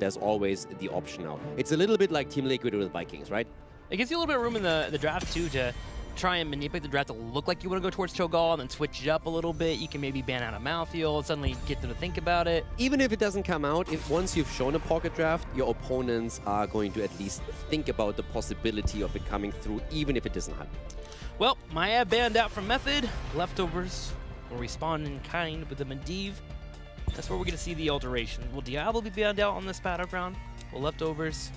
but there's always the option now. It's a little bit like Team Liquid with Vikings, right? It gives you a little bit of room in the draft, too, to try and manipulate the draft to look like you want to go towards Cho'Gall and then switch it up a little bit. You can maybe ban out a Malthael, suddenly get them to think about it. Even if it doesn't come out, once you've shown a pocket draft, your opponents are going to at least think about the possibility of it coming through, even if it doesn't happen. Well, Maya banned out from Method. Leftovers will respawn in kind with the Medivh. That's where we're going to see the alteration. Will Diablo be banned out on this battleground? Will Leftovers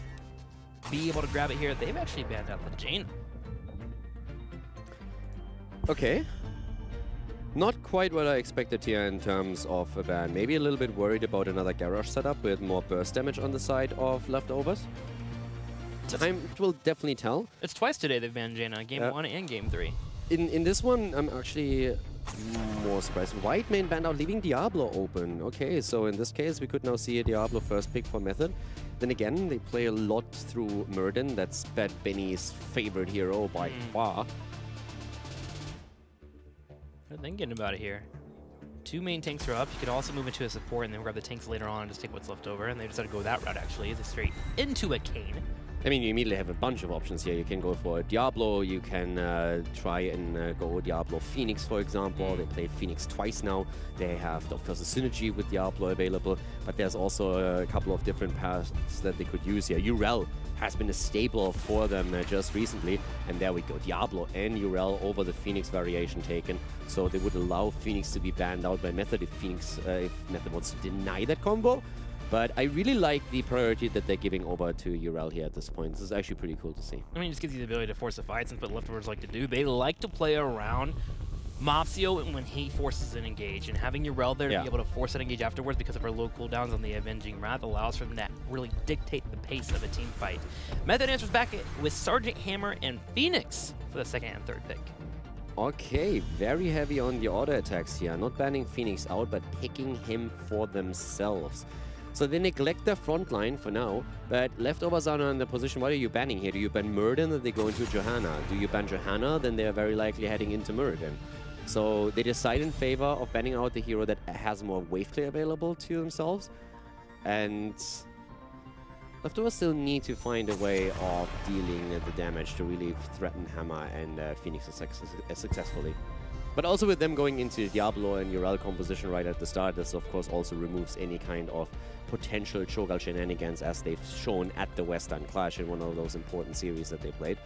be able to grab it here? They've actually banned out the Jaina. Okay. Not quite what I expected here in terms of a ban. Maybe a little bit worried about another Garrosh setup with more burst damage on the side of Leftovers. Time will definitely tell. It's twice today they've banned Jaina, Game 1 and Game 3. In this one, I'm actually more surprised. White main banned out, leaving Diablo open. Okay, so in this case, we could now see a Diablo first pick for Method. Then again, they play a lot through Murden. That's Bad Benny's favorite hero by far. What are they thinking about it here? 2 main tanks are up. You could also move into a support and then grab the tanks later on and just take what's left over. And they decided to go that route, actually. It's straight into a Kayn. I mean, you immediately have a bunch of options here. You can go for Diablo, you can try and go Diablo Phoenix, for example. They played Phoenix twice now. They have, of course, a synergy with Diablo available, but there's also a couple of different paths that they could use here. Urel has been a staple for them just recently, and there we go. Diablo and Urel over the Phoenix variation taken, so they would allow Phoenix to be banned out by Method if Method wants to deny that combo. But I really like the priority that they're giving over to Urel here at this point. This is actually pretty cool to see. I mean, it just gives you the ability to force the fights, and what Leftovers like to do. They like to play around Mopsio when he forces an engage, and having Urel there to be able to force that engage afterwards because of her low cooldowns on the Avenging Wrath allows for them to really dictate the pace of a team fight. Method answers back with Sergeant Hammer and Phoenix for the second and third pick. Okay, very heavy on the auto attacks here. Not banning Phoenix out, but picking him for themselves. So they neglect their front line for now, but Leftovers are in the position, what are you banning here? Do you ban Murden, then they go into Johanna? Do you ban Johanna, then they're very likely heading into Murden. So they decide in favor of banning out the hero that has more wave clear available to themselves. And Leftovers still need to find a way of dealing the damage to really threaten Hammer and Phoenix successfully. But also with them going into Diablo and Urel composition right at the start, this of course also removes any kind of potential Cho'Gall shenanigans as they've shown at the Western Clash in one of those important series that they played.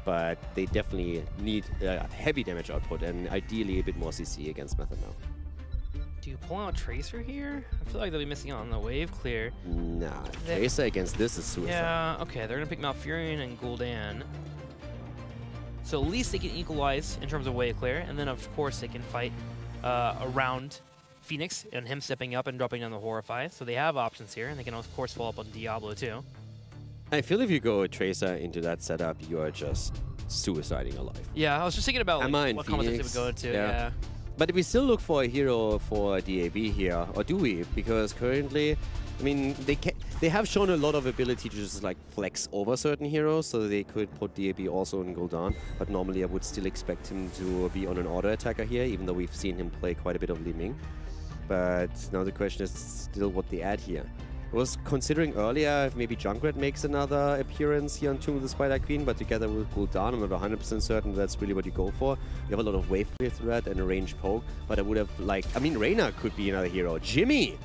But they definitely need heavy damage output and ideally a bit more CC against Method now. Do you pull out Tracer here? I feel like they'll be missing out on the wave clear. Nah, Tracer against this is suicide. Yeah, okay, they're going to pick Malfurion and Gul'dan. So at least they can equalize in terms of wave clear, and then of course they can fight around Phoenix and him stepping up and dropping down the Horrify. So they have options here, and they can of course follow up on Diablo too. I feel if you go Tracer into that setup, you are just suiciding your life. Yeah, I was just thinking about like, what combos they would go to. Yeah. But if we still look for a hero for DAB here, or do we? Because currently, I mean, they have shown a lot of ability to just like flex over certain heroes, so they could put DAB also in Gul'dan. But normally I would still expect him to be on an auto attacker here, even though we've seen him play quite a bit of Li Ming. But now the question is still what they add here. I was considering earlier if maybe Junkrat makes another appearance here on Tomb of the Spider Queen, but together with Gul'dan, I'm not 100% certain that's really what you go for. You have a lot of wave clear threat and a range poke, but I would have like, I mean, Reyna could be another hero. Jimmy!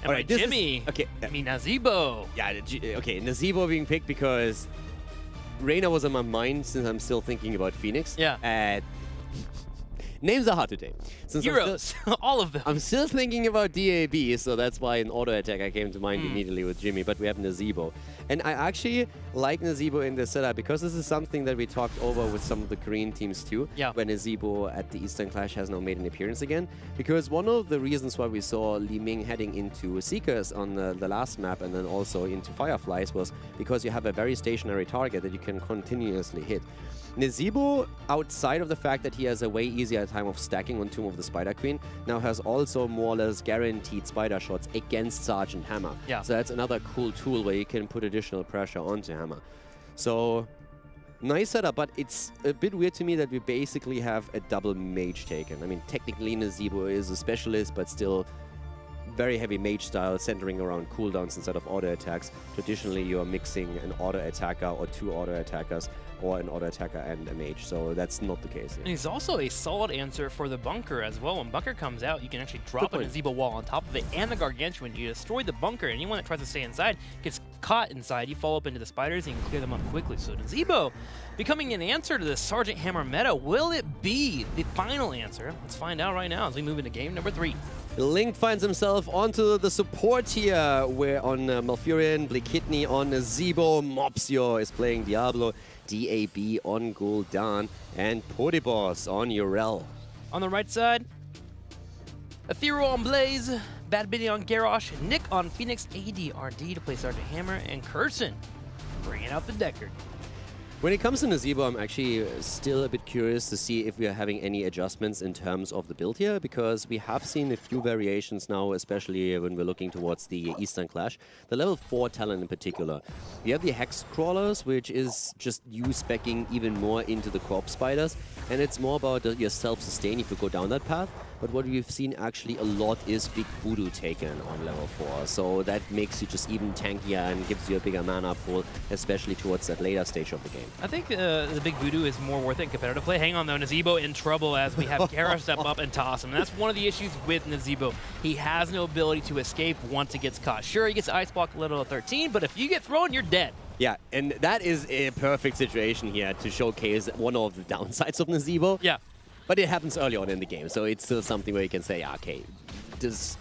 And all right, Jimmy, okay, I mean Nazeebo. Yeah, okay, Nazeebo being picked because Reyna was on my mind since I'm still thinking about Phoenix. Yeah. Names are hard today. Since heroes, all of them. I'm still thinking about DAB, so that's why an auto attacker came to mind immediately with Jimmy, but we have Nazeebo. And I actually like Nazeebo in this setup because this is something that we talked over with some of the Korean teams too, when Nazeebo at the Eastern Clash has now made an appearance again. Because one of the reasons why we saw Li Ming heading into Seekers on the last map and then also into Fireflies was because you have a very stationary target that you can continuously hit. Nazeebo, outside of the fact that he has a way easier time of stacking on Tomb of the Spider Queen, now has also more or less guaranteed spider shots against Sergeant Hammer. Yeah. So that's another cool tool where you can put additional pressure onto Hammer. So, nice setup, but it's a bit weird to me that we basically have a double mage taken. I mean, technically Nazeebo is a specialist, but still very heavy mage style, centering around cooldowns instead of auto attacks. Traditionally, you're mixing an auto attacker or 2 auto attackers, or an auto attacker and a mage, so that's not the case here. And he's also a solid answer for the bunker as well. When bunker comes out, you can actually drop a Nazebo wall on top of it and the Gargantuan. You destroy the bunker, and anyone that tries to stay inside gets caught inside. You fall up into the spiders and you can clear them up quickly. So Nazebo becoming an answer to the Sergeant Hammer meta. Will it be the final answer? Let's find out right now as we move into game number 3. Link finds himself onto the support here, where on Malfurion, Blakidney on Nazebo, Mopsio is playing Diablo, DAB on Gul'dan, and Podibos on Urel. On the right side, Ethereal on Blaze, Bad Bitty on Garrosh, Nick on Phoenix, ADRD to play Sergeant Hammer, and Curson bringing out the Deckard. When it comes to Nazebo, I'm actually still a bit curious to see if we are having any adjustments in terms of the build here, because we have seen a few variations now, especially when we're looking towards the Eastern Clash. The level 4 talent in particular. You have the Hex Crawlers, which is just you speccing even more into the Corpse Spiders, and it's more about your self-sustain if you go down that path. But what we've seen actually a lot is Big Voodoo taken on level 4, so that makes you just even tankier and gives you a bigger mana pool, especially towards that later stage of the game. I think the Big Voodoo is more worth it in competitive play. Hang on though, Nazebo in trouble as we have Garrosh step up and toss him. And that's one of the issues with Nazebo. He has no ability to escape once he gets caught. Sure, he gets Ice Block level 13, but if you get thrown, you're dead. Yeah, and that is a perfect situation here to showcase one of the downsides of Nazebo. Yeah. But it happens early on in the game, so it's still something where you can say, yeah, okay,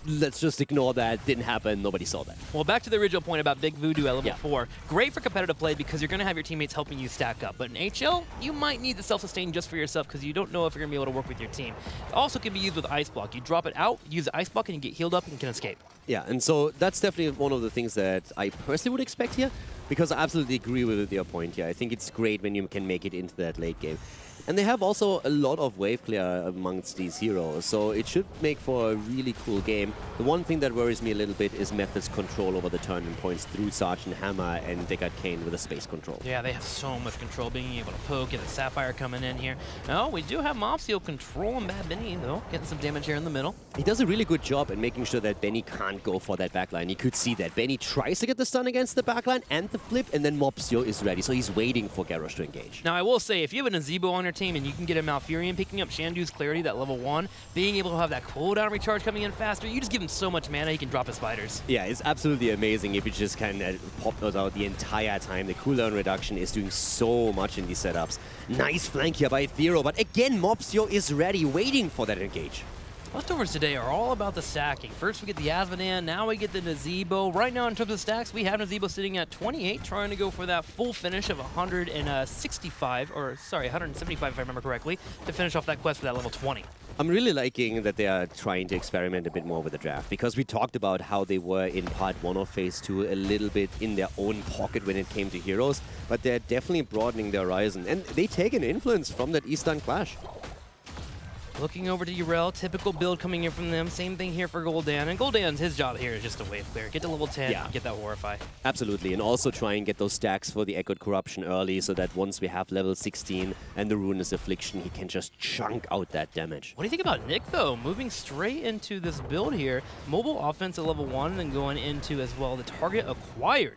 let's just ignore that, didn't happen, nobody saw that. Well, back to the original point about Big Voodoo at level 4. Great for competitive play because you're going to have your teammates helping you stack up. But in HL, you might need the self-sustain just for yourself because you don't know if you're going to be able to work with your team. It also can be used with Ice Block. You drop it out, use the Ice Block, and you get healed up and can escape. Yeah, and so that's definitely one of the things that I personally would expect here, because I absolutely agree with your point here. I think it's great when you can make it into that late game. And they have also a lot of wave clear amongst these heroes, so it should make for a really cool game. The one thing that worries me a little bit is Method's control over the turning points through Sergeant Hammer and Deckard Cain with a space control. Yeah, they have so much control, being able to poke, get a Sapphire coming in here. No, we do have Mopsio controlling Bad Benny, though, getting some damage here in the middle. He does a really good job at making sure that Benny can't go for that backline. You could see that. Benny tries to get the stun against the backline and the flip, and then Mopsio is ready, so he's waiting for Garrosh to engage. Now, I will say, if you have a Nazebo on your team and you can get a Malfurion picking up Shandu's Clarity, that level 1, being able to have that cooldown recharge coming in faster, you just give him so much mana, he can drop his spiders. Yeah, it's absolutely amazing if you just kind of pop those out the entire time. The cooldown reduction is doing so much in these setups. Nice flank here by Thero, but again, Mopsio is ready, waiting for that engage. Leftovers today are all about the stacking. First we get the Azmodan, now we get the Nazebo. Right now in terms of stacks, we have Nazebo sitting at 28, trying to go for that full finish of 165, or sorry, 175 if I remember correctly, to finish off that quest for that level 20. I'm really liking that they are trying to experiment a bit more with the draft, because we talked about how they were in part 1 of Phase 2 a little bit in their own pocket when it came to heroes, but they're definitely broadening their horizon, and they take an influence from that Eastern Clash. Looking over to Urel, typical build coming in from them. Same thing here for Gul'dan. And Gul'dan's, his job here is just to wave clear. Get to level 10, get that Horrify. Absolutely, and also try and get those stacks for the Echoed Corruption early, so that once we have level 16 and the Ruinous Affliction, he can just chunk out that damage. What do you think about Nick, though? Moving straight into this build here. Mobile offense at level 1, and then going into, as well, the target acquired.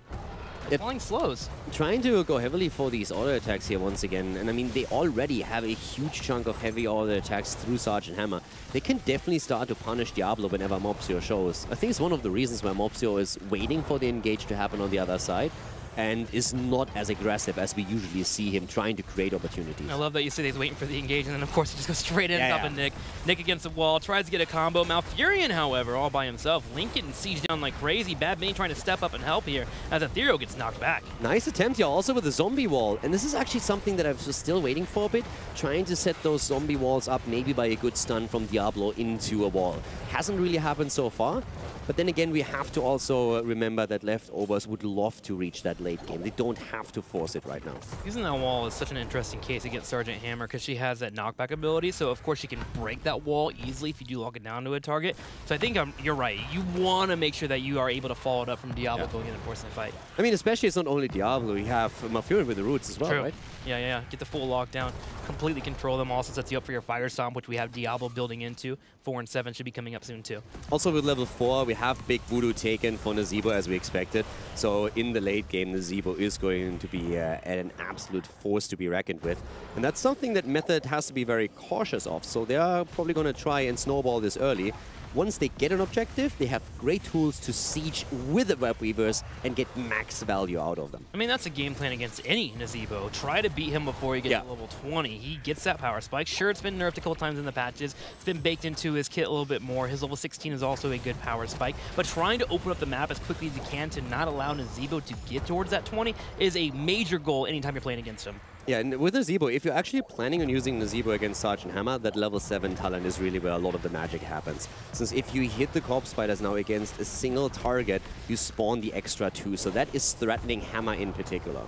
Falling slows. Trying to go heavily for these auto attacks here once again, and I mean, they already have a huge chunk of heavy auto attacks through Sergeant Hammer. They can definitely start to punish Diablo whenever Mopsio shows. I think it's one of the reasons why Mopsio is waiting for the engage to happen on the other side, and is not as aggressive as we usually see him trying to create opportunities. I love that you said he's waiting for the engage, and then of course he just goes straight in top of Nick. Nick against the wall, tries to get a combo. Malfurion, however, all by himself. Link getting sieged down like crazy. Bad Bane trying to step up and help here as Ethereal gets knocked back. Nice attempt here also with the zombie wall, and this is actually something that I was still waiting for a bit, trying to set those zombie walls up maybe by a good stun from Diablo into a wall. Hasn't really happened so far. But then again, we have to also remember that Leftovers would love to reach that late game. They don't have to force it right now. Using that wall is such an interesting case against Sergeant Hammer because she has that knockback ability, so of course she can break that wall easily if you do lock it down to a target. So I think you're right. You want to make sure that you are able to follow it up from Diablo going in and forcing the fight. I mean, especially it's not only Diablo. You have Malfurion with the roots as well, right? Yeah. Get the full lockdown. Completely control them. Also sets you up for your Fire Stomp, which we have Diablo building into. 4 and 7 should be coming up soon too. Also with level 4, we have Big Voodoo taken for Nazeebo as we expected. So in the late game, Nazeebo is going to be an absolute force to be reckoned with. And that's something that Method has to be very cautious of. So they are probably going to try and snowball this early. Once they get an objective, they have great tools to siege with the Web Weavers and get max value out of them. I mean, that's a game plan against any Nazeebo. Try to beat him before he gets to level 20. He gets that power spike. Sure, it's been nerfed a couple times in the patches. It's been baked into his kit a little bit more. His level 16 is also a good power spike. But trying to open up the map as quickly as you can to not allow Nazeebo to get towards that 20 is a major goal anytime you're playing against him. Yeah, and with Nazeebo, if you're actually planning on using Nazeebo against Sergeant Hammer, that level 7 talent is really where a lot of the magic happens. Since if you hit the Corpse Spiders now against a single target, you spawn the extra 2. So that is threatening Hammer in particular.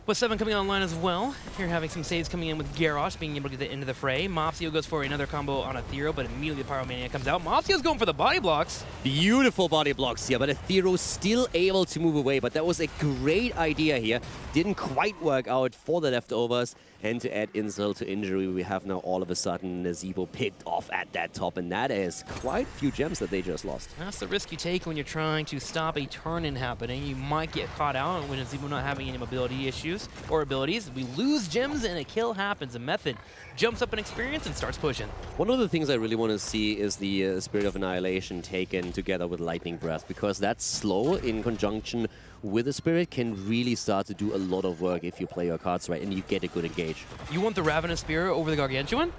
With 7 coming online as well, you're having some saves coming in with Garrosh being able to get into the fray. Mopsio goes for another combo on Aethero, but immediately Pyromania comes out. Mopsio's going for the body blocks. Beautiful body blocks here, but Aethero still able to move away. But that was a great idea here. Didn't quite work out for the leftovers. And to add insult to injury, we have now all of a sudden Nazeebo picked off at that top, and that is quite a few gems that they just lost. That's the risk you take when you're trying to stop a turn-in happening. You might get caught out when Nazeebo not having any mobility issues or abilities. We lose gems and a kill happens. A Method jumps up in experience and starts pushing. One of the things I really want to see is the Spirit of Annihilation taken together with Lightning Breath, because that slow in conjunction with the Spirit can really start to do a lot of work if you play your cards right and you get a good engage. You want the Ravenous Spirit over the Gargantuan?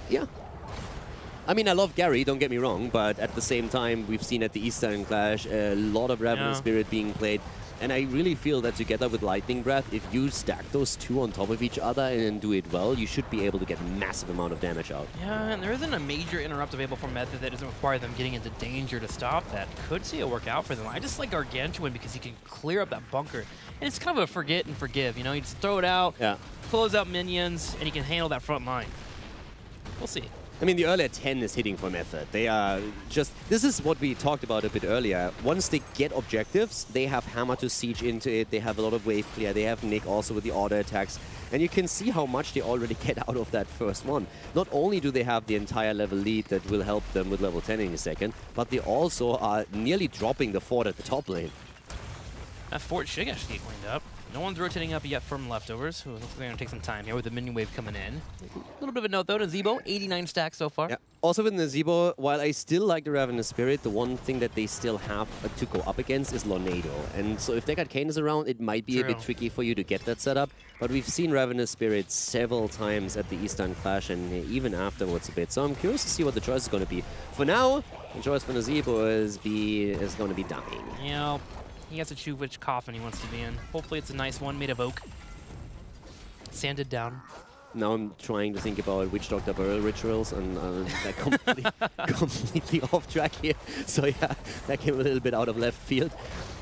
Yeah. I mean, I love Gary, don't get me wrong, but at the same time, we've seen at the Eastern Clash a lot of Ravenous Spirit being played. And I really feel that together with Lightning Breath, if you stack those two on top of each other and do it well, you should be able to get a massive amount of damage out. Yeah, and there isn't a major interrupt available for Method that doesn't require them getting into danger to stop that. Could see it work out for them. I just like Gargantuan because he can clear up that bunker. And it's kind of a forget and forgive, you know? You just throw it out, close out minions, and he can handle that front line. We'll see. I mean, the earlier 10 is hitting for Method. They are just... This is what we talked about a bit earlier. Once they get objectives, they have Hammer to siege into it. They have a lot of wave clear. They have Nick also with the auto attacks. And you can see how much they already get out of that first one. Not only do they have the entire level lead that will help them with level 10 in a second, but they also are nearly dropping the fort at the top lane. That fort should actually get cleaned up. No one's rotating up yet from leftovers. Who looks like they're going to take some time here with the minion wave coming in. A little bit of a note though, Nazeebo, 89 stacks so far. Yeah. Also with Nazeebo, while I still like the Ravenous Spirit, the one thing that they still have to go up against is Lornado. And so if they got Canis around, it might be a bit tricky for you to get that set up. But we've seen Ravenous Spirit several times at the Eastern Clash and even afterwards a bit. So I'm curious to see what the choice is going to be. For now, the choice for Nazeebo is going to be dying. Yeah. He has to choose which coffin he wants to be in. Hopefully it's a nice one made of oak. Sanded down. Now I'm trying to think about witch doctor burial rituals, and they're completely off track here. So yeah, that came a little bit out of left field.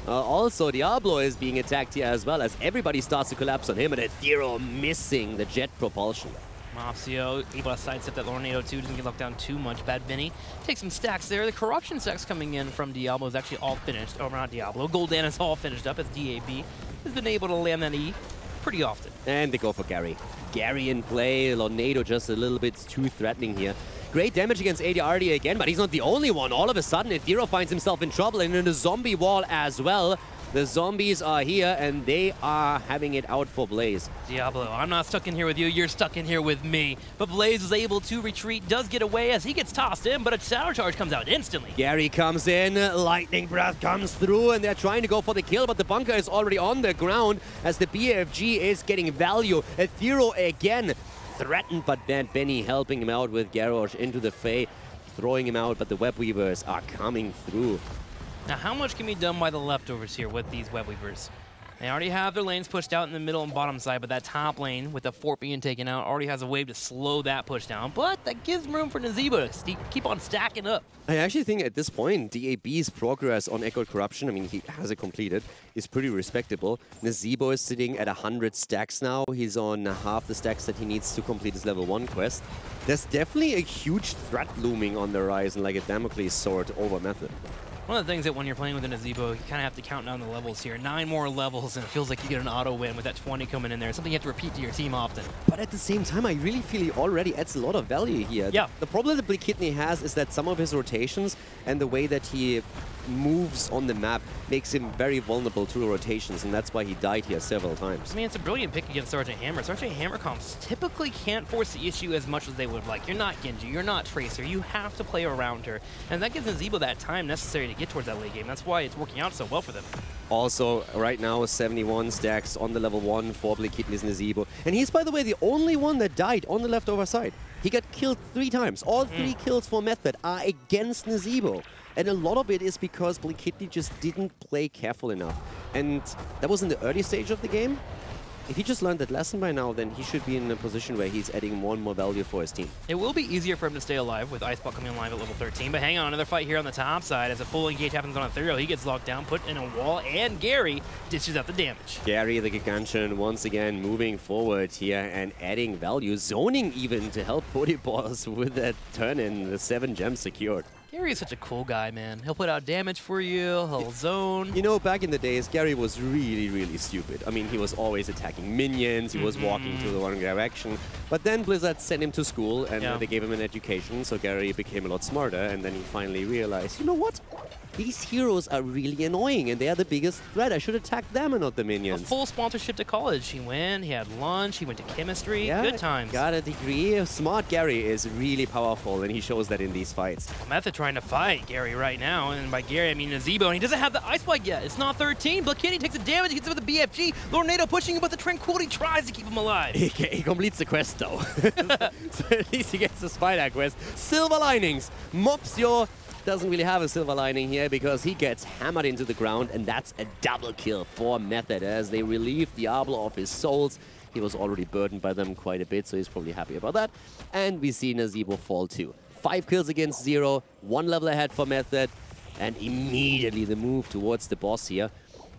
Also, Diablo is being attacked here as well, as everybody starts to collapse on him, and Aethero missing the jet propulsion. Mopsio able to sidestep that Lornado too, doesn't get locked down too much. Bad Vinny takes some stacks there. The corruption stacks coming in from Diablo is actually all finished. Oh, not Diablo. Gul'dan is all finished up as DAB has been able to land that E pretty often. And they go for Gary. Gary in play. Lornado just a little bit too threatening here. Great damage against ADRD again, but he's not the only one. All of a sudden, Aethero finds himself in trouble and in a zombie wall as well. The zombies are here, and they are having it out for Blaze. Diablo, I'm not stuck in here with you. You're stuck in here with me. But Blaze is able to retreat, does get away as he gets tossed in, but a Shadow Charge comes out instantly. Gary comes in, Lightning Breath comes through, and they're trying to go for the kill, but the bunker is already on the ground as the BFG is getting value. Aethero again threatened, but Bad Benny helping him out with Garrosh into the fray, throwing him out, but the Web Weavers are coming through. Now, how much can be done by the leftovers here with these Web Weavers? They already have their lanes pushed out in the middle and bottom side, but that top lane, with the fort being taken out, already has a wave to slow that push down. But that gives room for Nazeebo to keep on stacking up. I actually think at this point, DAB's progress on Echoed Corruption, I mean, he has it completed, is pretty respectable. Nazeebo is sitting at 100 stacks now. He's on half the stacks that he needs to complete his level 1 quest. There's definitely a huge threat looming on the horizon, like a Damocles sword over Method. One of the things that when you're playing with an Azebo, you kind of have to count down the levels here. 9 more levels, and it feels like you get an auto win with that 20 coming in there. Something you have to repeat to your team often. But at the same time, I really feel he already adds a lot of value here. Yeah. The problem that Blakitny has is that some of his rotations and the way that he moves on the map makes him very vulnerable to rotations, and that's why he died here several times. I mean, it's a brilliant pick against Sergeant Hammer. Sergeant Hammer comps typically can't force the issue as much as they would like. You're not Genji, you're not Tracer, you have to play around her, and that gives Azebo that time necessary to get towards that late game. That's why it's working out so well for them. Also, right now, 71 stacks on the level 1 for Blakitny's Nazebo. And he's, by the way, the only one that died on the leftover side. He got killed 3 times. All 3 kills for Method are against Nazebo. And a lot of it is because Blakitny just didn't play careful enough. And that was in the early stage of the game. If he just learned that lesson by now, then he should be in a position where he's adding more and more value for his team. It will be easier for him to stay alive with Iceball coming alive at level 13, but hang on, another fight here on the top side as a full engage happens on Ethereal. He gets locked down, put in a wall, and Gary dishes out the damage. Gary the Gigantian once again moving forward here and adding value, zoning even to help Bodyboss with that turn-in, the 7 gems secured. Gary is such a cool guy, man. He'll put out damage for you, he'll zone. You know, back in the days, Gary was really, really stupid. I mean, he was always attacking minions, he was walking to the wrong direction. But then Blizzard sent him to school and they gave him an education, so Gary became a lot smarter, and then he finally realized, you know what? These heroes are really annoying, and they are the biggest threat. I should attack them and not the minions. A full sponsorship to college. He went, he had lunch, he went to chemistry. Yeah, good times. Got a degree. Smart Gary is really powerful, and he shows that in these fights. Method trying to fight Gary right now, and by Gary I mean Azebo, and he doesn't have the Ice Spike yet. It's not 13. Blakitny takes the damage, he gets him with the BFG. Lornado pushing him, but the Tranquility tries to keep him alive. He completes the quest, though. So at least he gets the Spider quest. Silver linings. Mopsio doesn't really have a silver lining here because he gets hammered into the ground, and that's a double kill for Method as they relieve Diablo of his souls. He was already burdened by them quite a bit, so he's probably happy about that. And we see Nazebo fall too. 5 kills against 0, 1 level ahead for Method, and immediately the move towards the boss here.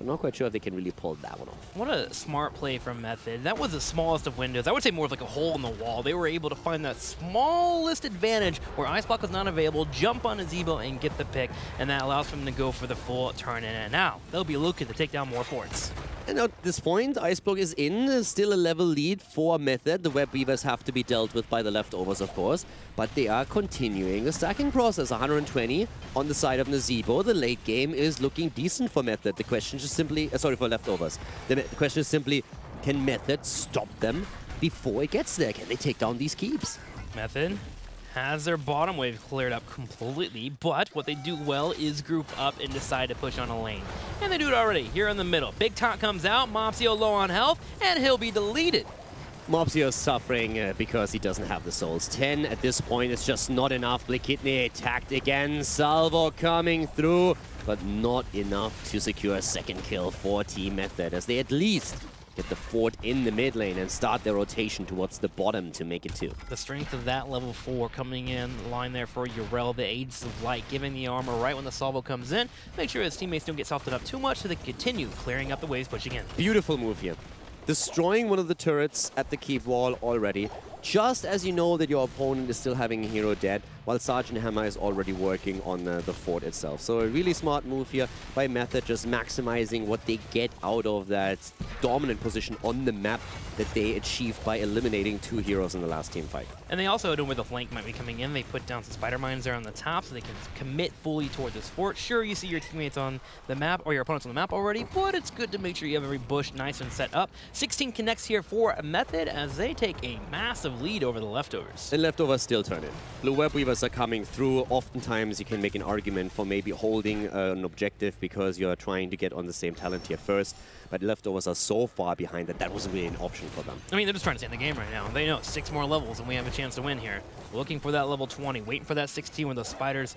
I'm not quite sure if they can really pull that one off. What a smart play from Method. That was the smallest of windows. I would say more of like a hole in the wall. They were able to find that smallest advantage where Ice Block was not available, jump on Azebo and get the pick, and that allows them to go for the full turn in. And now they'll be looking to take down more forts. And at this point, Iceblock is in, still a level lead for Method. The Web Weavers have to be dealt with by the leftovers, of course, but they are continuing the stacking process. 120 on the side of Nazebo. The late game is looking decent for Method. The question is simply, for leftovers. The question is simply, can Method stop them before it gets there? Can they take down these keeps? Method has their bottom wave cleared up completely, but what they do well is group up and decide to push on a lane. And they do it already, here in the middle. Big Taunt comes out, Mopsio low on health, and he'll be deleted. Mopsio is suffering because he doesn't have the souls. 10 at this point is just not enough. Blakitny attacked again, Salvo coming through, but not enough to secure a second kill for Team Method, as they at least get the fort in the mid lane and start their rotation towards the bottom to make it 2. The strength of that level 4 coming in line there for Urel, the Aids of Light, giving the armor right when the salvo comes in. Make sure his teammates don't get softened up too much so they can continue clearing up the waves, pushing in. Beautiful move here. Destroying one of the turrets at the keep wall already, just as you know that your opponent is still having a hero dead, while Sergeant Hammer is already working on the fort itself. So a really smart move here by Method, just maximizing what they get out of that dominant position on the map that they achieved by eliminating 2 heroes in the last team fight. And they also know where the flank might be coming in. They put down some spider mines there on the top so they can commit fully toward this fort. Sure, you see your teammates on the map, or your opponents on the map already, but it's good to make sure you have every bush nice and set up. 16 connects here for Method as they take a massive lead over the leftovers. And leftovers still turn in. Blue Web Weavers are coming through. Oftentimes you can make an argument for maybe holding an objective because you're trying to get on the same talent tier first, but leftovers are so far behind that that wasn't really an option for them. I mean, they're just trying to stay in the game right now. They know 6 more levels and we have a chance to win here. Looking for that level 20, waiting for that 16 when those spiders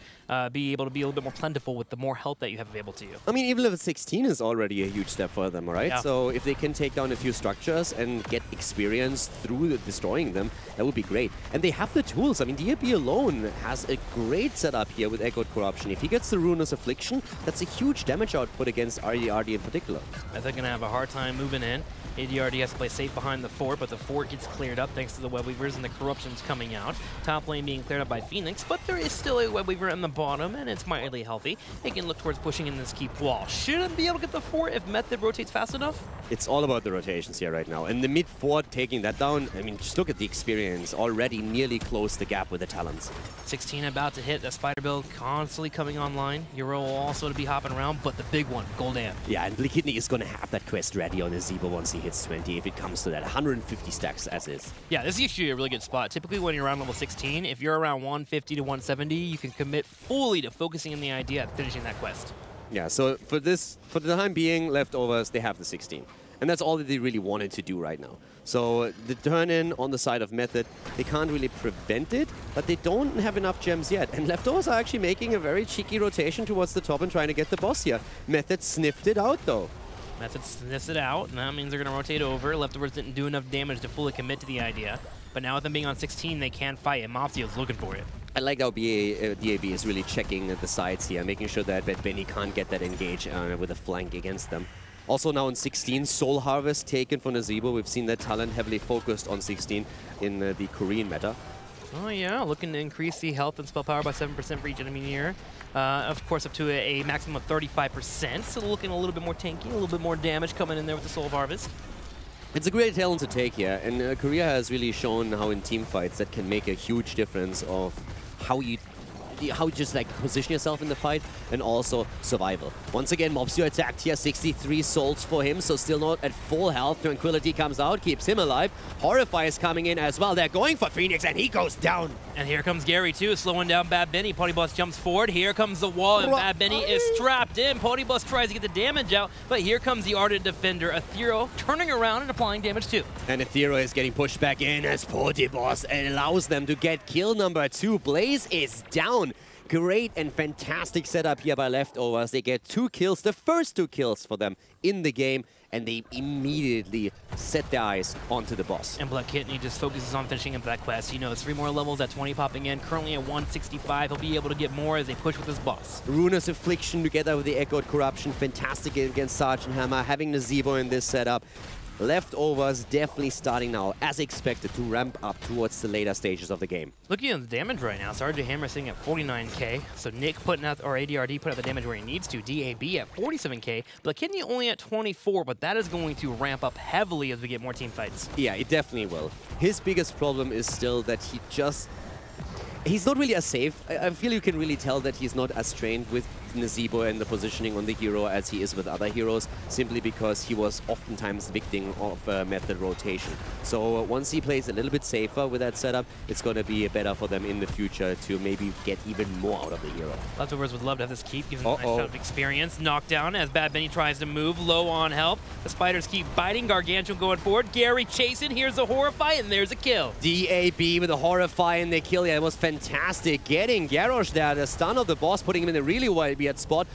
be able to be a little bit more plentiful with the more health that you have available to you. I mean, even level 16 is already a huge step for them, right? Yeah. So if they can take down a few structures and get experience through destroying them, them, that would be great. And they have the tools. I mean, DAB alone has a great setup here with Echoed Corruption. If he gets the Ruinous Affliction, that's a huge damage output against ADRD in particular. They're going to have a hard time moving in. ADRD has to play safe behind the fort, but the fort gets cleared up thanks to the Web Weavers and the Corruptions coming out. Top lane being cleared up by Phoenix, but there is still a Web Weaver in the bottom, and it's mildly healthy. They can look towards pushing in this keep wall. Shouldn't be able to get the fort if Method rotates fast enough. It's all about the rotations here right now. And the mid fort taking that down, I mean, just look at the experience. Already nearly closed the gap with the talents. 16 about to hit. That Spider build constantly coming online. Euro will also to be hopping around, but the big one, Gul'dan. Yeah, and Kidney is going to have that quest ready on his Zebo once he hits 20, if it comes to that. 150 stacks as is. Yeah, this is actually a really good spot. Typically when you're around level 16, if you're around 150 to 170, you can commit fully to focusing on the idea of finishing that quest. Yeah, so for the time being, Leftovers, they have the 16. And that's all that they really wanted to do right now. So the turn-in on the side of Method, they can't really prevent it, but they don't have enough gems yet. And Leftovers are actually making a very cheeky rotation towards the top and trying to get the boss here. Method sniffed it out, though. Method sniffs it out, and that means they're going to rotate over. Leftovers didn't do enough damage to fully commit to the idea. But now with them being on 16, they can fight, and Mopsio's looking for it. I like how DAB is really checking the sides here, making sure that Benny can't get that engage with a flank against them. Also now on 16, Soul Harvest taken from Nazebo. We've seen that talent heavily focused on 16 in the Korean meta. Oh yeah, looking to increase the health and spell power by 7% for each enemy here. Of course, up to a maximum of 35%, so looking a little bit more tanky, a little bit more damage coming in there with the Soul Harvest. It's a great talent to take here, and Korea has really shown how in team fights that can make a huge difference of how you just like position yourself in the fight and also survival. Once again, Mopsio attacked here, 63 souls for him, so still not at full health. Tranquility comes out, keeps him alive. Horrify is coming in as well. They're going for Phoenix and he goes down. And here comes Gary too, slowing down Bad Benny. Boss jumps forward, here comes the wall and Bad Benny is trapped in. Boss tries to get the damage out, but here comes the Ardent Defender, Ethereal, turning around and applying damage too. And Ethereal is getting pushed back in as Boss allows them to get kill number 2. Blaze is down. Great and fantastic setup here by Leftovers. They get 2 kills, the first 2 kills for them in the game, and they immediately set their eyes onto the boss. And Black Kidney just focuses on finishing up that quest. You know, 3 more levels at 20 popping in, currently at 165. He'll be able to get more as they push with his boss. Ruinous Affliction together with the Echoed Corruption, fantastic against Sergeant Hammer, having the Zebo in this setup. Leftovers definitely starting now, as expected, to ramp up towards the later stages of the game. Looking at the damage right now, Sergeant Hammer sitting at 49k, so Nick putting out, or ADRD putting out the damage where he needs to, DAB at 47k, but Kidney only at 24, but that is going to ramp up heavily as we get more team fights. Yeah, it definitely will. His biggest problem is still that he's not really as safe. I feel you can really tell that he's not as trained with Nazebo and the positioning on the hero as he is with other heroes, simply because he was oftentimes the victim of method rotation. So once he plays a little bit safer with that setup, it's going to be better for them in the future to maybe get even more out of the hero. Leftovers would love to have this keep, gives him a nice shot of experience. Knockdown as Bad Benny tries to move, low on health. The spiders keep biting, Gargantuan going forward. Gary chasing, here's a Horrify, and there's a kill. DAB with a Horrify and the kill. Yeah, it was fantastic. Getting Garrosh there, the stun of the boss, putting him in a really weird spot.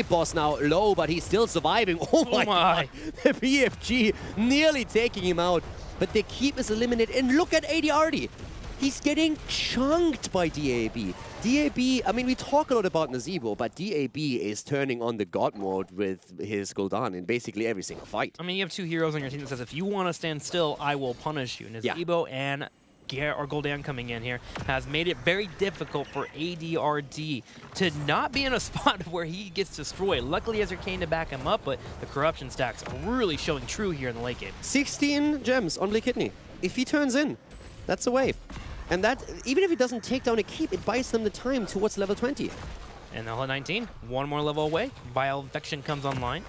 Boss now low, but he's still surviving. Oh my god. The BFG nearly taking him out. But the keep is eliminated. And look at ADRD. He's getting chunked by DAB. DAB, I mean, we talk a lot about Nazebo, but DAB is turning on the God mode with his Gul'dan in basically every single fight. I mean, you have 2 heroes on your team that says, if you want to stand still, I will punish you. Nazebo and Gul'dan coming in here has made it very difficult for ADRD to not be in a spot where he gets destroyed. Luckily, he has Arcane to back him up, but the corruption stacks are really showing true here in the late game. 16 gems on Black Kidney. If he turns in, that's a wave. And that, even if he doesn't take down a keep, it buys them the time towards level 20. And level 19, 1 more level away. Vile Infection comes online.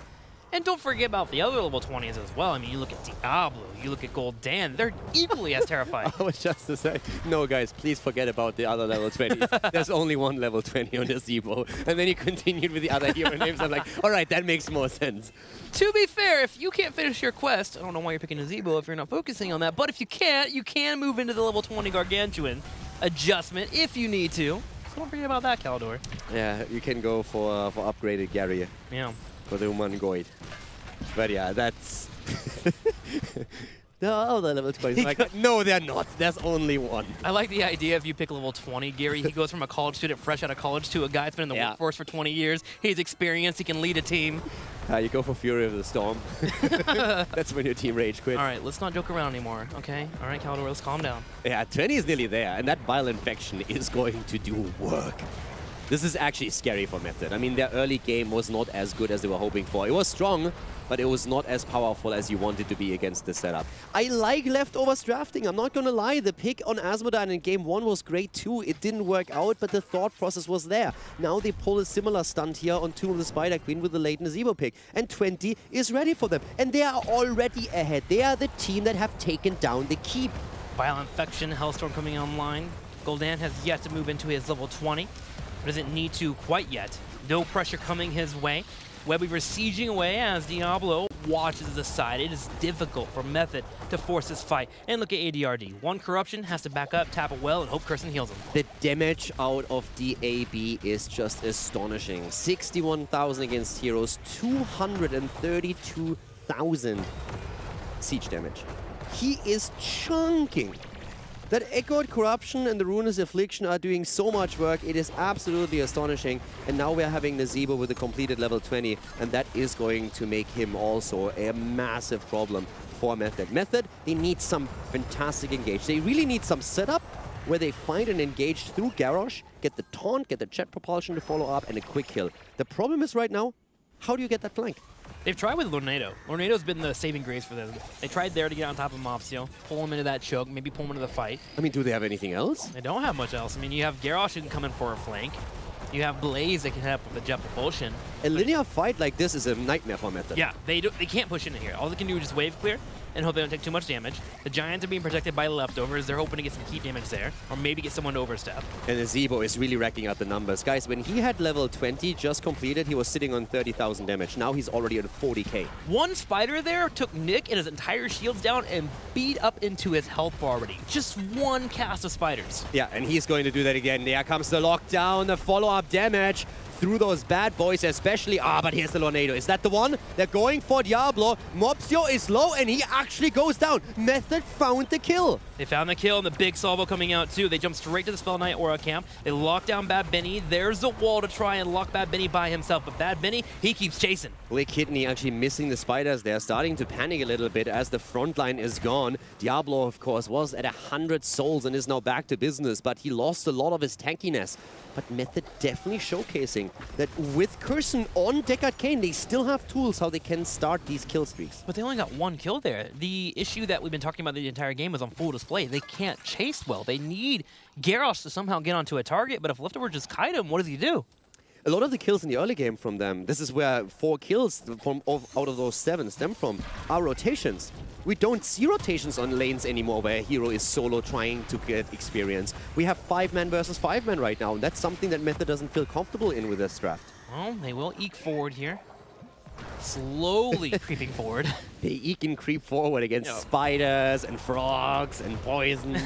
And don't forget about the other level 20s as well. I mean, you look at Diablo, you look at Gul'dan, they're equally as terrifying. I was just to say, no guys, please forget about the other level 20s. There's only 1 level 20 on the Zebo. And then he continued with the other hero names. I'm like, all right, that makes more sense. To be fair, if you can't finish your quest, I don't know why you're picking a Zebo if you're not focusing on that, but if you can't, you can move into the level 20 Gargantuan adjustment if you need to. So don't forget about that, Caldor. Yeah, you can go for upgraded Gary. Yeah. For the Human Goid. But yeah, that's... there are other level 20s. Like, no, they're not. There's only one. I like the idea if you pick level 20, Gary, he goes from a college student fresh out of college to a guy that's been in the workforce for 20 years. He's experienced. He can lead a team. You go for Fury of the Storm. That's when your team rage quits. All right, let's not joke around anymore, okay? All right, Caldor, let's calm down. Yeah, 20 is nearly there, and that Vile Infection is going to do work. This is actually scary for Method. I mean, their early game was not as good as they were hoping for. It was strong, but it was not as powerful as you wanted to be against this setup. I like Leftovers drafting, I'm not gonna lie. The pick on Asmodan in game 1 was great too. It didn't work out, but the thought process was there. Now they pull a similar stunt here on Tomb of the Spider Queen with the late Nazebo pick, and 20 is ready for them. And they are already ahead. They are the team that have taken down the keep. Vile Infection, Hellstorm coming online. Gul'dan has yet to move into his level 20. Doesn't need to quite yet. No pressure coming his way. Webweaver sieging away as Diablo watches the side. It is difficult for Method to force this fight. And look at ADRD. One corruption, has to back up, tap it well, and hope Kirsten heals him. The damage out of DAB is just astonishing. 61,000 against heroes, 232,000 siege damage. He is chunking. That Echoed Corruption and the Ruinous Affliction are doing so much work. It is absolutely astonishing. And now we're having Nazebo with a completed level 20. And that is going to make him also a massive problem for Method. Method, they need some fantastic engage. They really need some setup where they find and engage through Garrosh, get the taunt, get the jet propulsion to follow up, and a quick kill. The problem is right now, how do you get that flank? They've tried with Lornado. Lornado's been the saving grace for them. They tried there to get on top of Mopsio, pull him into that choke, maybe pull him into the fight. I mean, do they have anything else? They don't have much else. I mean, you have Garrosh who can come in for a flank. You have Blaze that can hit up with the jet propulsion. A linear fight like this is a nightmare for Method. Yeah, they can't push into here. All they can do is just wave clear and hope they don't take too much damage. The Giants are being protected by leftovers. They're hoping to get some key damage there, or maybe get someone to overstep. And Nazebo is really racking out the numbers. Guys, when he had level 20 just completed, he was sitting on 30,000 damage. Now he's already at 40k. One spider there took Nick and his entire shields down and beat up into his health bar already. Just one cast of spiders. Yeah, and he's going to do that again. There comes the lockdown, the follow-up damage through those bad boys especially. But here's the Lornado. Is that the one? They're going for Diablo. Mopsio is low, and he actually goes down. Method found the kill. They found the kill, and the big salvo coming out, too. They jump straight to the Spell Knight Aura camp. They lock down Bad Benny. There's the wall to try and lock Bad Benny by himself, but Bad Benny, he keeps chasing. Blake Kidney actually missing the spiders there, starting to panic a little bit as the front line is gone. Diablo, of course, was at 100 souls and is now back to business, but he lost a lot of his tankiness. But Method definitely showcasing that with Kirsten on Deckard Cain, they still have tools how they can start these kill streaks. But they only got one kill there. The issue that we've been talking about the entire game is on full display. They can't chase well. They need Garrosh to somehow get onto a target, but if Leftover just kite him, what does he do? A lot of the kills in the early game from them, this is where 4 kills out of those 7 stem from, are rotations. We don't see rotations on lanes anymore where a hero is solo trying to get experience. We have 5-man versus 5-man right now, and that's something that Method doesn't feel comfortable in with this draft. Well, they will eke forward here. Slowly creeping forward. They eke and creep forward against spiders and frogs and poison.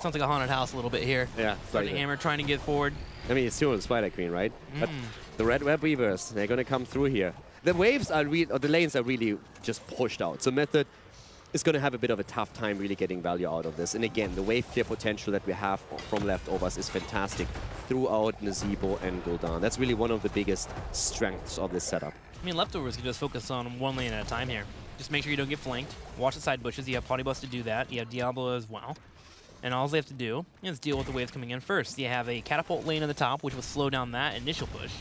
Sounds like a haunted house a little bit here. Yeah. Sergeant Hammer trying to get forward. I mean, it's still the Spider Queen, right? But the Red Web Weavers, they're going to come through here. The waves are the lanes are really just pushed out. So Method is going to have a bit of a tough time really getting value out of this. And again, the wave clear potential that we have from Leftovers is fantastic throughout Nazebo and Gul'dan. That's really one of the biggest strengths of this setup. I mean, Leftovers can just focus on one lane at a time here. Just make sure you don't get flanked. Watch the side bushes. You have Potty-Bus to do that. You have Diablo as well. And all they have to do is deal with the waves coming in first. You have a catapult lane on the top, which will slow down that initial push.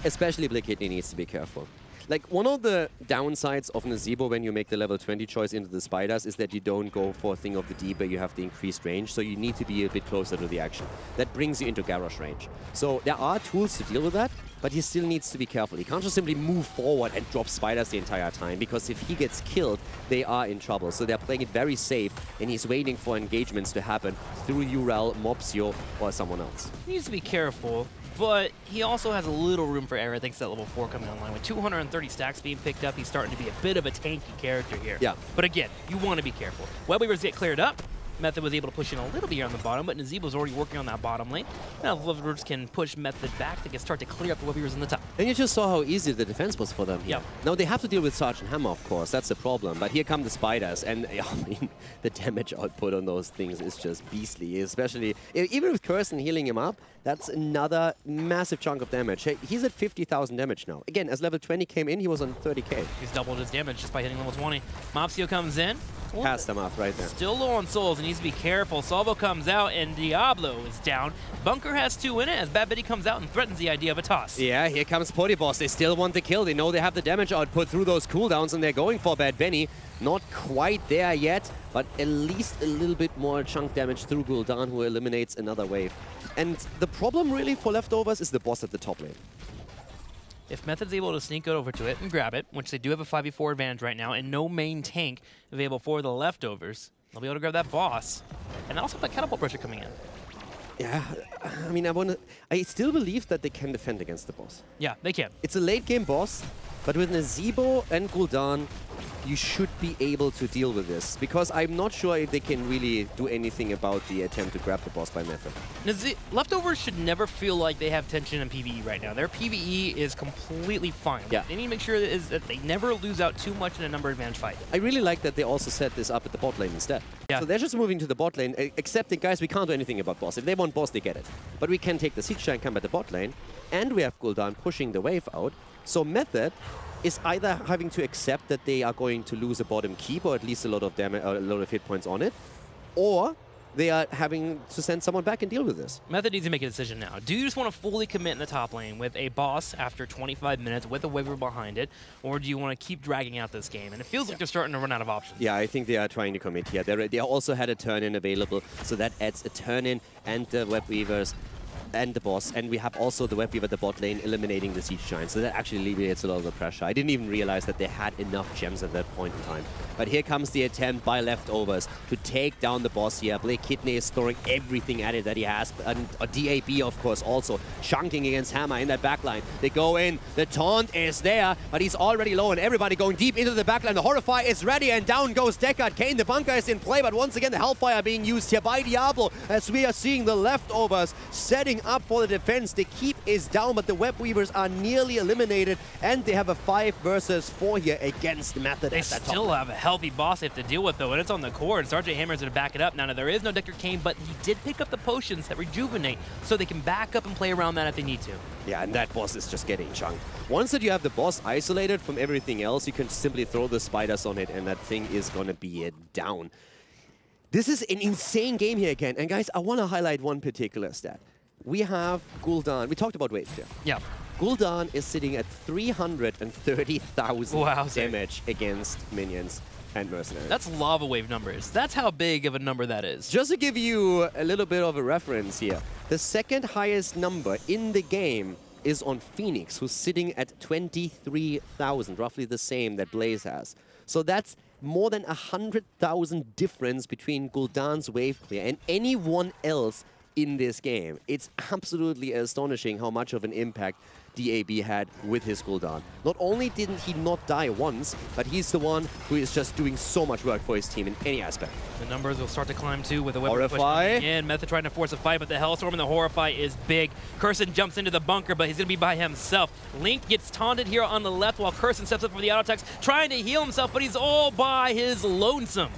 Especially Blake Kidney needs to be careful. Like, one of the downsides of Nazebo when you make the level 20 choice into the spiders is that you don't go for a thing of the deep where you have the increased range, so you need to be a bit closer to the action. That brings you into Garrosh range. So there are tools to deal with that, but he still needs to be careful. He can't just simply move forward and drop spiders the entire time, because if he gets killed, they are in trouble. So they're playing it very safe, and he's waiting for engagements to happen through Urel, Mopsio, or someone else. He needs to be careful, but he also has a little room for error thanks to that level 4 coming online. With 230 stacks being picked up, he's starting to be a bit of a tanky character here. Yeah. But again, you want to be careful. Webweavers get cleared up. Method was able to push in a little bit here on the bottom, but Nazeeb was already working on that bottom lane. Now Leftovers can push Method back to start to clear up the Weavers in the top. And you just saw how easy the defense was for them here. Yep. Now they have to deal with Sergeant Hammer, of course. That's the problem. But here come the spiders, and I mean, the damage output on those things is just beastly. Especially even with Curson healing him up, that's another massive chunk of damage. Hey, he's at 50,000 damage now. Again, as level 20 came in, he was on 30k. He's doubled his damage just by hitting level 20. Mopsio comes in. Passed him off right there. Still low on souls and needs to be careful. Salvo comes out and Diablo is down. Bunker has 2 in it as Bad Betty comes out and threatens the idea of a toss. Yeah, here comes Boss. They still want the kill. They know they have the damage output through those cooldowns and they're going for Bad Benny. Not quite there yet, but at least a little bit more chunk damage through Gul'dan, who eliminates another wave. And the problem really for Leftovers is the boss at the top lane. If Method's able to sneak over to it and grab it, which they do have a 5v4 advantage right now, and no main tank available for the Leftovers, they'll be able to grab that boss. And also have catapult pressure coming in. Yeah, I mean, I still believe that they can defend against the boss. Yeah, they can. It's a late game boss, but with Nazeebo and Gul'dan, you should be able to deal with this, because I'm not sure if they can really do anything about the attempt to grab the boss by Method. Leftovers should never feel like they have tension in PvE right now. Their PvE is completely fine. Yeah. They need to make sure that they never lose out too much in a number advantage fight. I really like that they also set this up at the bot lane instead. Yeah. So they're just moving to the bot lane, accepting, guys, we can't do anything about boss. If they want boss, they get it. But we can take the siege giant, come at the bot lane, and we have Gul'dan pushing the wave out. So Method is either having to accept that they are going to lose a bottom keep, or at least a lot of damage, or a lot of hit points on it, or they are having to send someone back and deal with this. Method needs to make a decision now. Do you just want to fully commit in the top lane with a boss after 25 minutes with a waver behind it, or do you want to keep dragging out this game? And it feels like they're starting to run out of options. Yeah, I think they are trying to commit here. They also had a turn-in available, so that adds a turn-in and the web weavers and the boss, and we have also the web weaver at the bot lane eliminating the siege giant, so that actually alleviates a lot of the pressure. I didn't even realize that they had enough gems at that point in time. But here comes the attempt by Leftovers to take down the boss here. Blake Kidney is throwing everything at it that he has, and DAB, of course, also chunking against Hammer in that backline. They go in, the taunt is there, but he's already low, and everybody going deep into the backline. The Horrify is ready, and down goes Deckard. Kane, the bunker is in play, but once again, the Hellfire being used here by Diablo, as we are seeing the Leftovers setting up for the defense. The keep is down, but the web weavers are nearly eliminated, and they have a 5 versus 4 here against Method. They still have a healthy boss they have to deal with, though, and it's on the core, and Sergeant Hammer's going to back it up. Now, there is no Deckard Kane, but he did pick up the potions that rejuvenate, so they can back up and play around that if they need to. Yeah, and that boss is just getting chunked. Once that you have the boss isolated from everything else, you can simply throw the spiders on it, and that thing is going to be down. This is an insane game here again, and guys, I want to highlight one particular stat. We have Gul'dan. We talked about waves here. Yeah. Gul'dan is sitting at 330,000 damage against minions and mercenaries. That's lava wave numbers. That's how big of a number that is. Just to give you a little bit of a reference here, the second highest number in the game is on Phoenix, who's sitting at 23,000, roughly the same that Blaze has. So that's more than 100,000 difference between Gul'dan's wave clear and anyone else in this game. It's absolutely astonishing how much of an impact DAB had with his Gul'dan. Not only didn't he not die once, but he's the one who is just doing so much work for his team in any aspect. The numbers will start to climb too with the weapon push coming in. Method trying to force a fight, but the Hellstorm and the Horrify is big. Curson jumps into the bunker, but he's going to be by himself. Link gets taunted here on the left while Curson steps up for the auto attacks, trying to heal himself, but he's all by his lonesome.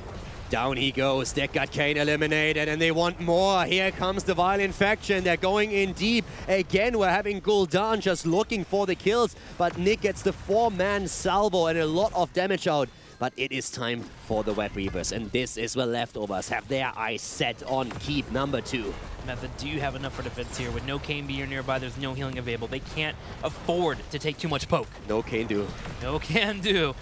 Down he goes. Deckard Kane eliminated, and they want more. Here comes the Vile Infection. They're going in deep. Again, we're having Gul'dan just looking for the kills, but Nick gets the 4-man salvo and a lot of damage out. But it is time for the Web Reavers, and this is where Leftovers have their eyes set on keep number 2. Method, do you have enough for defense here? With no Kane being nearby, there's no healing available. They can't afford to take too much poke. No can do. No can do.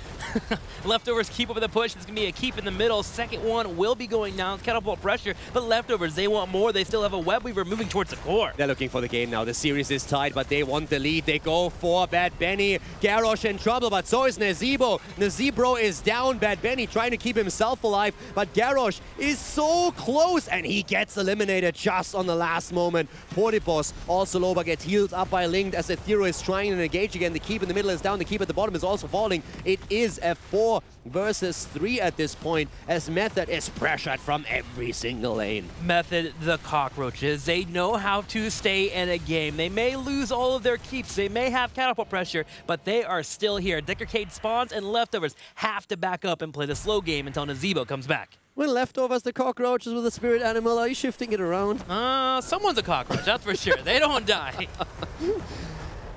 Leftovers keep over the push. It's going to be a keep in the middle. Second one will be going down. Catapult pressure. But Leftovers, they want more. They still have a Web Weaver moving towards the core. They're looking for the game now. The series is tied, but they want the lead. They go for Bad Benny. Garrosh in trouble, but so is Nazeebo. Nazeebo is down. Bad Benny trying to keep himself alive, but Garrosh is so close, and he gets eliminated just on the last moment. Portibos also low, but gets healed up by Linked as Ethereal is trying to engage again. The keep in the middle is down, the keep at the bottom is also falling. It is a 4 versus 3 at this point, as Method is pressured from every single lane. Method, the cockroaches, they know how to stay in a game. They may lose all of their keeps, they may have catapult pressure, but they are still here. Deckercade spawns and Leftovers have to back up and play the slow game until Nazeebo comes back. When Leftovers the cockroaches with a spirit animal, are you shifting it around? Someone's a cockroach, that's for sure. They don't die.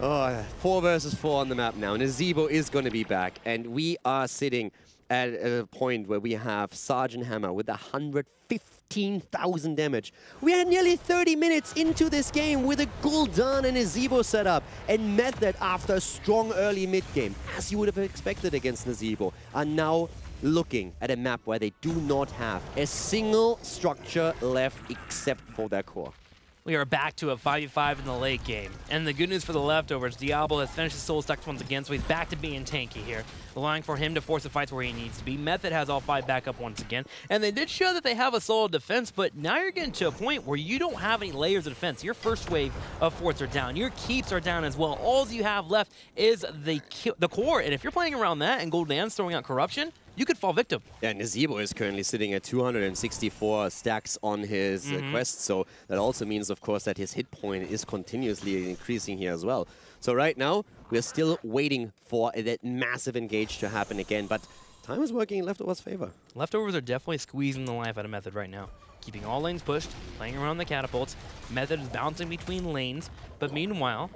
Oh, 4 versus 4 on the map now. Nazeebo is going to be back, and we are sitting at a point where we have Sergeant Hammer with 115,000 damage. We are nearly 30 minutes into this game with a Gul'dan and Nazeebo setup, and Method, after a strong early mid game, as you would have expected against Nazeebo, are now looking at a map where they do not have a single structure left except for their core. We are back to a 5v5 in the late game. And the good news for the Leftovers, Diablo has finished his soul stacks once again, so he's back to being tanky here, allowing for him to force the fights where he needs to be. Method has all 5 back up once again. And they did show that they have a solid defense, but now you're getting to a point where you don't have any layers of defense. Your first wave of forts are down. Your keeps are down as well. All you have left is the core. And if you're playing around that and Gul'dan's throwing out corruption, you could fall victim. Yeah, Nazeebo is currently sitting at 264 stacks on his quest, so that also means, of course, that his hit point is continuously increasing here as well. So right now, we're still waiting for that massive engage to happen again, but time is working in Leftovers' favor. Leftovers are definitely squeezing the life out of Method right now. Keeping all lanes pushed, playing around the catapults. Method is bouncing between lanes, but meanwhile,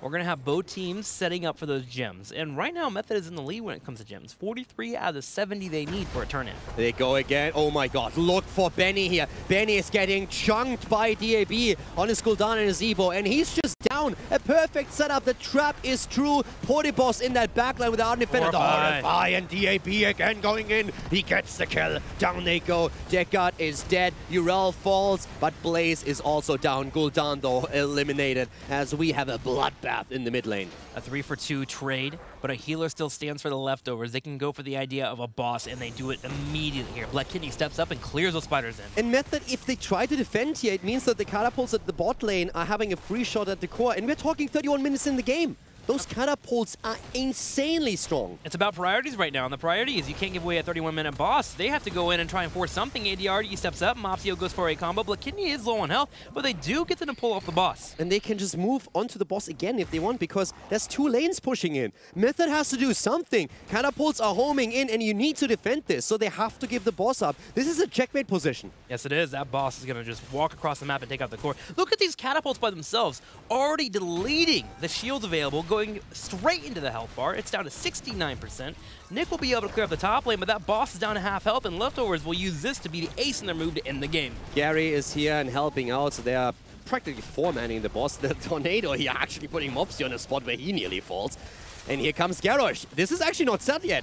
we're going to have both teams setting up for those gems. And right now, Method is in the lead when it comes to gems. 43 out of the 70 they need for a turn-in. They go again. Oh my god, look for Benny here. Benny is getting chunked by DAB on his Gul'dan and Nazeebo, and he's just down. A perfect setup. The trap is true. Portibos in that backline with the undefended. Horrify, and DAB again going in. He gets the kill. Down they go. Deckard is dead. Urel falls, but Blaze is also down. Gul'dan, though, eliminated as we have a bloodbath in the mid lane. A 3-for-2 trade, but a healer still stands for the Leftovers. They can go for the idea of a boss, and they do it immediately here. Black Kidney steps up and clears those spiders in. And Method, if they try to defend here, it means that the catapults at the bot lane are having a free shot at the core, and we're talking 31 minutes in the game. Those catapults are insanely strong. It's about priorities right now, and the priority is you can't give away a 31-minute boss. They have to go in and try and force something. ADRD steps up, Mopsio goes for a combo. Black Kidney is low on health, but they do get them to pull off the boss. And they can just move onto the boss again if they want, because there's 2 lanes pushing in. Method has to do something. Catapults are homing in, and you need to defend this, so they have to give the boss up. This is a checkmate position. Yes, it is. That boss is going to just walk across the map and take out the core. Look at these catapults by themselves, already deleting the shields available, going straight into the health bar. It's down to 69%. Nick will be able to clear up the top lane, but that boss is down to half health, and Leftovers will use this to be the ace in their move to end the game. Gary is here and helping out, so they are practically 4-manning the boss. The Tornado here actually putting Mopsio on a spot where he nearly falls. And here comes Garrosh. This is actually not set yet.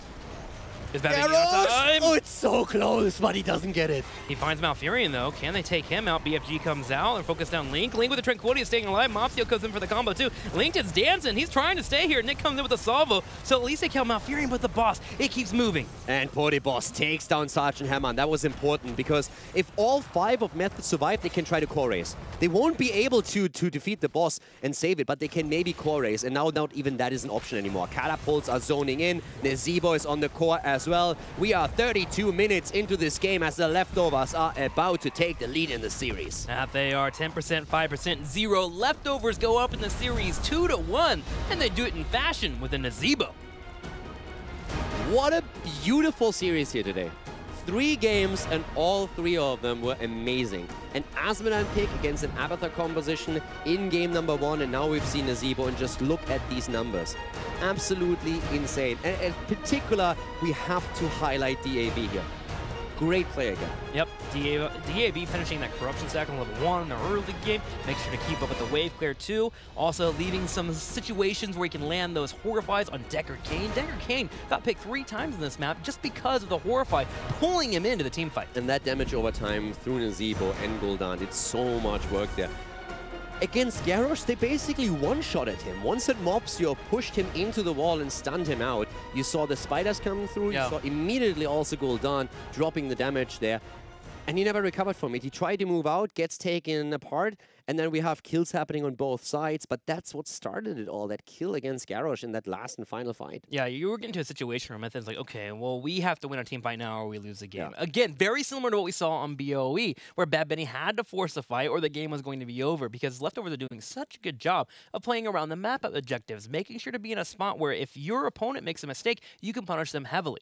Is Garrosh! Oh, it's so close, but he doesn't get it. He finds Malfurion, though. Can they take him out? BFG comes out and focus down Link. Link with the Tranquility is staying alive. Mopsio comes in for the combo, too. Link is dancing. He's trying to stay here. Nick comes in with a salvo. So at least they kill Malfurion, but the boss, it keeps moving. And Portibos takes down Sergeant Hammer. And that was important, because if all 5 of Method survive, they can try to core race. They won't be able to defeat the boss and save it, but they can maybe core race. And now not even that is an option anymore. Catapults are zoning in. Nazeebo is on the core as well. We are 32 minutes into this game as the Leftovers are about to take the lead in the series. That they are 10%, 5%, 0. Leftovers go up in the series 2-1, and they do it in fashion with a Nazeebo. What a beautiful series here today. 3 games, and all 3 of them were amazing. An Asmodan pick against an Avatar composition in game number 1, and now we've seen Nazeebo, and just look at these numbers. Absolutely insane. And in particular, we have to highlight DAB here. Great play again. Yep, DAB finishing that corruption stack on level 1 in the early game. Make sure to keep up with the wave clear too. Also leaving some situations where he can land those Horrifies on Deckard Cain. Deckard Cain got picked 3 times in this map just because of the Horrify pulling him into the team fight. And that damage over time through Nazeebo and Gul'dan did so much work there. Against Garrosh, they basically one-shotted him. Once that Mopsio pushed him into the wall and stunned him out, you saw the spiders coming through, you saw immediately also Gul'dan dropping the damage there. And he never recovered from it. He tried to move out, gets taken apart, and then we have kills happening on both sides. But that's what started it all, that kill against Garrosh in that last and final fight. Yeah, you were getting to a situation where Method's like, okay, well, we have to win a team fight now or we lose the game. Yeah. Again, very similar to what we saw on BOE, where Bad Benny had to force a fight or the game was going to be over, because Leftovers are doing such a good job of playing around the map objectives, making sure to be in a spot where if your opponent makes a mistake, you can punish them heavily.